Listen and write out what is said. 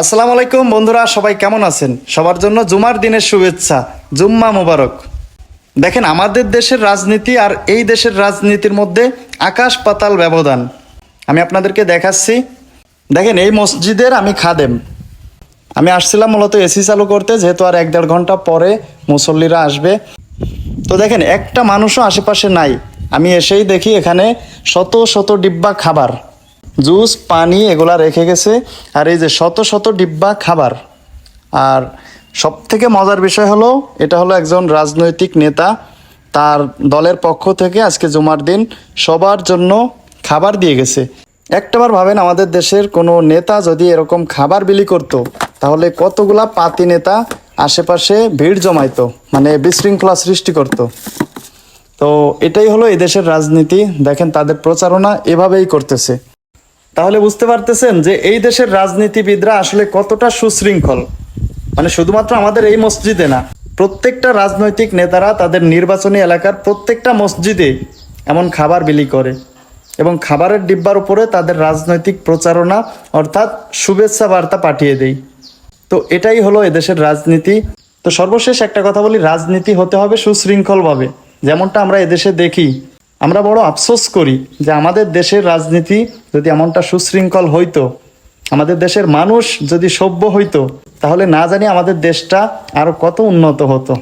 আসসালামু আলাইকুম বন্ধুরা, সবাই কেমন আছেন? সবার জন্য জুমার দিনের শুভেচ্ছা, জুম্মা মোবারক। দেখেন, আমাদের দেশের রাজনীতি আর এই দেশের রাজনীতির মধ্যে আকাশ পাতাল ব্যবধান। আমি আপনাদেরকে দেখাচ্ছি। দেখেন, এই মসজিদের আমি খাদেম। আমি আসছিলাম মূলত এসি চালু করতে, যেহেতু আর 1-1.5 ঘন্টা পরে মুসল্লিরা আসবে। তো দেখেন, একটা মানুষও আশেপাশে নাই। আমি এসেই দেখি এখানে শত শত ডিব্বা খাবার, জুস, পানি এগুলা রেখে গেছে। আর এই যে শত শত ডিব্বা খাবার। আর সব থেকে মজার বিষয় হলো, এটা হলো একজন রাজনৈতিক নেতা। তার দলের পক্ষ থেকে আজকে জুমার দিন সবার জন্য খাবার দিয়ে গেছে। একটাবার ভাবেন, আমাদের দেশের কোনো নেতা যদি এরকম খাবার বিলি করতো, তাহলে কতগুলা পাতি নেতা আশেপাশে ভিড় জমাইতো, মানে বিশৃঙ্খলা সৃষ্টি করতো। তো এটাই হলো এদেশের রাজনীতি। দেখেন, তাদের প্রচারণা এভাবেই করতেছে। তাহলে বুঝতে পারতেছেন যে এই দেশের রাজনীতিবিদরা আসলে কতটা সুশৃঙ্খল। মানে শুধুমাত্র আমাদের এই মসজিদে না, প্রত্যেকটা রাজনৈতিক নেতারা তাদের নির্বাচনী এলাকার প্রত্যেকটা মসজিদে এমন খাবার বিলি করে এবং খাবারের ডিব্বার উপরে তাদের রাজনৈতিক প্রচারণা অর্থাৎ শুভেচ্ছা বার্তা পাঠিয়ে দেয়। তো এটাই হলো এদেশের রাজনীতি। তো সর্বশেষ একটা কথা বলি, রাজনীতি হতে হবে সুশৃঙ্খলভাবে, যেমনটা আমরা এদেশে দেখি। আমরা বড় আফসোস করি যে আমাদের দেশের রাজনীতি যদি এমনটা সুশৃঙ্খল হইতো, আমাদের দেশের মানুষ যদি সভ্য হইতো, তাহলে না জানি আমাদের দেশটা আরো কত উন্নত হতো।